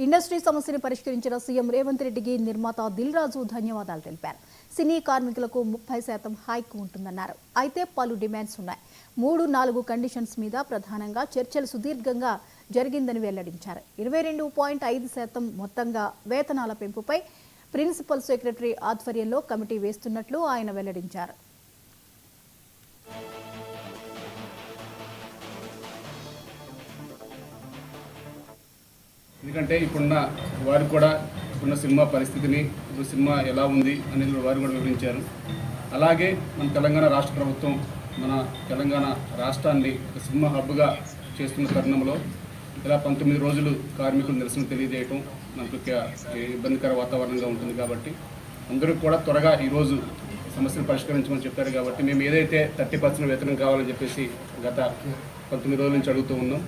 Industry సమస్యను పరిష్కరించిన CM Revanth రెడ్డికి నిర్మాత దిల్ రాజు ధన్యవాదాలు తెలిపారు. సినీ కార్మికులకు 30% హైక్ ఉంటుందన్నారు. అయితే పలు డిమాండ్స్ ఉన్నాయి. 3-4 కండిషన్స్ మీద ప్రధానంగా చర్చలు సుదీర్ఘంగా జరిగిందని వెల్లడించారు. 22.5% మొత్తంగా వేతనాల పెంపుపై ప్రిన్సిపల్ సెక్రటరీ ఆధ్వర్యంలో కమిటీ వేస్తున్నట్లు ఆయన వెల్లడించారు. ఎందుకంటే ఇప్పుడున్న సినిమా పరిస్థితిని, ఇప్పుడు సినిమా ఎలా ఉంది అనేది వారు కూడా వివరించారు. అలాగే మన తెలంగాణ రాష్ట్ర ప్రభుత్వం మన తెలంగాణ రాష్ట్రాన్ని ఒక సినిమా హబ్గా చేస్తున్న తరుణంలో ఇలా 19 రోజులు కార్మికులు నిరసన తెలియజేయటం మనకు ఇబ్బందికర వాతావరణంగా ఉంటుంది. కాబట్టి అందరూ కూడా త్వరగా ఈరోజు సమస్యను పరిష్కరించమని చెప్పారు. కాబట్టి మేము ఏదైతే 30% వేతనం కావాలని చెప్పేసి గత 19 రోజుల నుంచి అడుగుతూ ఉన్నాం.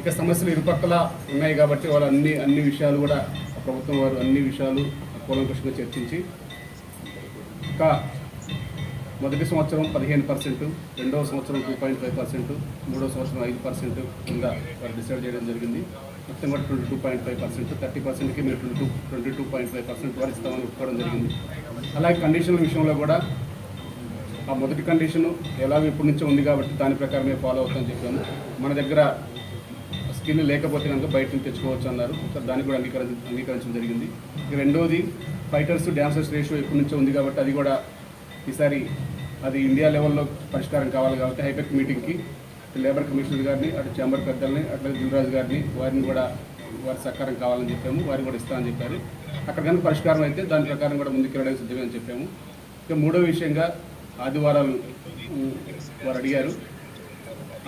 ఇక సమస్యలు ఇరుపక్కల ఉన్నాయి కాబట్టి వాళ్ళు అన్ని విషయాలు కూడా ప్రభుత్వం వారు అన్ని విషయాలు కూలంకషంగా చర్చించి ఇంకా మొదటి సంవత్సరం 15%, రెండవ సంవత్సరం 2.5%, మూడవ సంవత్సరం 5% కింద వారు డిసైడ్ చేయడం జరిగింది. మొత్తం కూడా 22.5%, 30%కి మీరు 22.5% వారు ఇస్తామని ఒప్పుకోవడం జరిగింది. అలాగే కండిషన్ల విషయంలో కూడా ఆ మొదటి కండిషను ఎలాగో ఇప్పటి నుంచే ఉంది కాబట్టి దాని ప్రకారమే ఫాలో అవుతామని చెప్పాము. మన దగ్గర స్కిల్ లేకపోతే కనుక బయట నుంచి తెచ్చుకోవచ్చు అన్నారు. దానికి కూడా అంగీకరించడం జరిగింది. ఇక రెండోది ఫైటర్స్ డ్యాన్సర్స్ రేషియో ఎప్పటి నుంచో ఉంది కాబట్టి అది కూడా ఈసారి అది ఇండియా లెవెల్లో పరిష్కారం కావాలి కాబట్టి హైపెక్ మీటింగ్కి లేబర్ కమిషనర్ గారిని, అటు ఛాంబర్ పెద్దల్ని, అట్లాగే దిల్రాజు గారిని వారిని కూడా వారి సహకారం కావాలని చెప్పాము. వారిని కూడా ఇస్తామని చెప్పారు. అక్కడ కనుక పరిష్కారం అయితే దాని ప్రకారం కూడా ముందుకు వెళ్ళడానికి సిద్ధమే అని చెప్పాము. ఇక మూడో విషయంగా ఆదివారాలు వారు అడిగారు.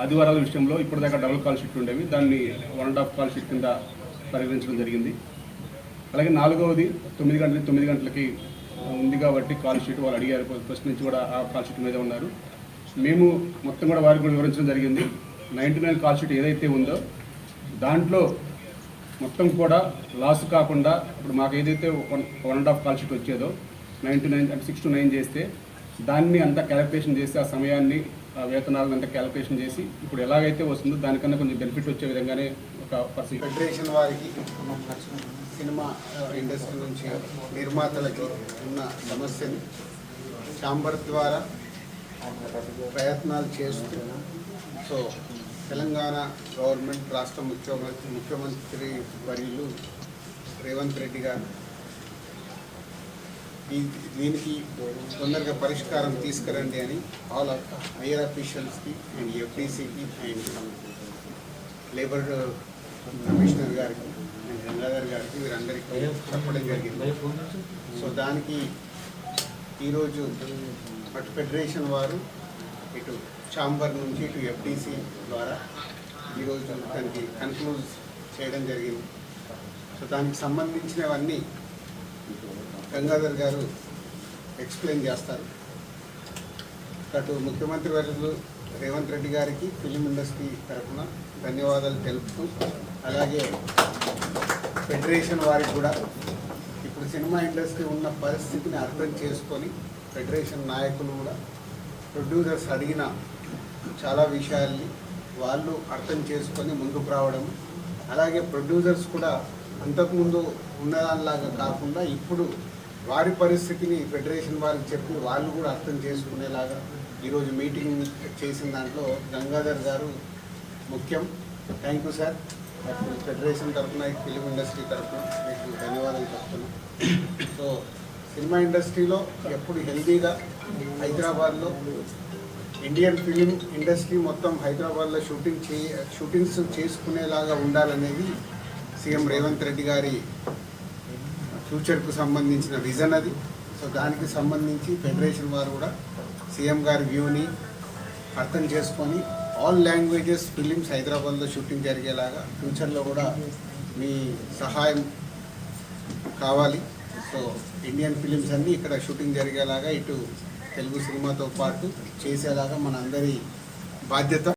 ఆదివారాల విషయంలో ఇప్పటిదాకా డబుల్ కాల్ షీట్ ఉండేవి, దాన్ని 1.5 కాల్ షీట్ కింద పరిగణించడం జరిగింది. అలాగే నాలుగవది 9 గంటలకి ఉంది కాబట్టి కాల్ షీట్ వాళ్ళు అడిగారు. ఫస్ట్ నుంచి కూడా ఆ కాల్ షీట్ మీద ఉన్నారు. మేము మొత్తం కూడా వారికి కూడా వివరించడం జరిగింది. 99 కాల్ షీట్ ఏదైతే ఉందో దాంట్లో మొత్తం కూడా లాస్ కాకుండా ఇప్పుడు మాకు ఏదైతే 1.5 కాల్ షీట్ వచ్చేదో 99 అంటే 6 to 9 చేస్తే దాన్ని అంతా క్యాలిక్యులేషన్ చేసి ఆ సమయాన్ని వేతనాలను అంతా క్యాలిక్యులేషన్ చేసి ఇప్పుడు ఎలాగైతే వస్తుందో దానికన్నా కొంచెం బెనిఫిట్ వచ్చే విధంగానే ఒక ఫెడరేషన్ వారికి సినిమా ఇండస్ట్రీ నుంచి నిర్మాతలకి ఉన్న సమస్యని ఛాంబర్ ద్వారా ప్రయత్నాలు చేస్తూ సో తెలంగాణ గవర్నమెంట్ రాష్ట్ర ముఖ్యమంత్రి వర్యులు రేవంత్ రెడ్డి గారు దీనికి తొందరగా పరిష్కారం తీసుకురండి అని ఆల్ హైయర్ అఫీషియల్స్కి అండ్ ఎఫ్డీసీకి అండ్ లేబర్ కమిషనర్ గారికి అండ్ గంగాధర్ గారికి వీరందరికీ చెప్పడం జరిగింది. సో దానికి ఈరోజు అటు ఫెడరేషన్ వారు ఇటు ఛాంబర్ నుంచి ఇటు ఎఫ్డీసీ ద్వారా ఈరోజు దానికి కన్క్లూజ్ చేయడం జరిగింది. సో దానికి సంబంధించినవన్నీ గంగాధర్ గారు ఎక్స్ప్లెయిన్ చేస్తారు. అటు ముఖ్యమంత్రి వర్యులు రేవంత్ రెడ్డి గారికి ఫిలిం ఇండస్ట్రీ తరఫున ధన్యవాదాలు తెలుపుతూ, అలాగే ఫెడరేషన్ వారికి కూడా ఇప్పుడు సినిమా ఇండస్ట్రీ ఉన్న పరిస్థితిని అర్థం చేసుకొని ఫెడరేషన్ నాయకులు కూడా ప్రొడ్యూసర్స్ అడిగిన చాలా విషయాల్ని వాళ్ళు అర్థం చేసుకొని ముందుకు రావడం, అలాగే ప్రొడ్యూసర్స్ కూడా అంతకుముందు ఉన్నదానిలాగా కాకుండా ఇప్పుడు వారి పరిస్థితిని ఫెడరేషన్ వారికి చెప్పి వాళ్ళు కూడా అర్థం చేసుకునేలాగా ఈరోజు మీటింగ్ చేసిన దాంట్లో గంగాధర్ గారు ముఖ్యం. Thank you sir. ఫెడరేషన్ తరఫున ఫిలిం ఇండస్ట్రీ తరఫున మీకు ధన్యవాదాలు చెప్తున్నాను. సో సినిమా ఇండస్ట్రీలో ఎప్పుడు హెల్దీగా హైదరాబాద్లో ఇండియన్ ఫిలిం ఇండస్ట్రీ మొత్తం హైదరాబాద్లో షూటింగ్స్ చేసుకునేలాగా ఉండాలనేది సీఎం రేవంత్ రెడ్డి గారి ఫ్యూచర్కు సంబంధించిన విజన్ అది. సో దానికి సంబంధించి ఫెడరేషన్ వారు కూడా సీఎం గారి వ్యూని అర్థం చేసుకొని ఆల్ లాంగ్వేజెస్ ఫిలిమ్స్ హైదరాబాద్లో షూటింగ్ జరిగేలాగా ఫ్యూచర్లో కూడా మీ సహాయం కావాలి. సో ఇండియన్ ఫిలిమ్స్ అన్నీ ఇక్కడ షూటింగ్ జరిగేలాగా ఇటు తెలుగు సినిమాతో పాటు చేసేలాగా మన అందరి బాధ్యత.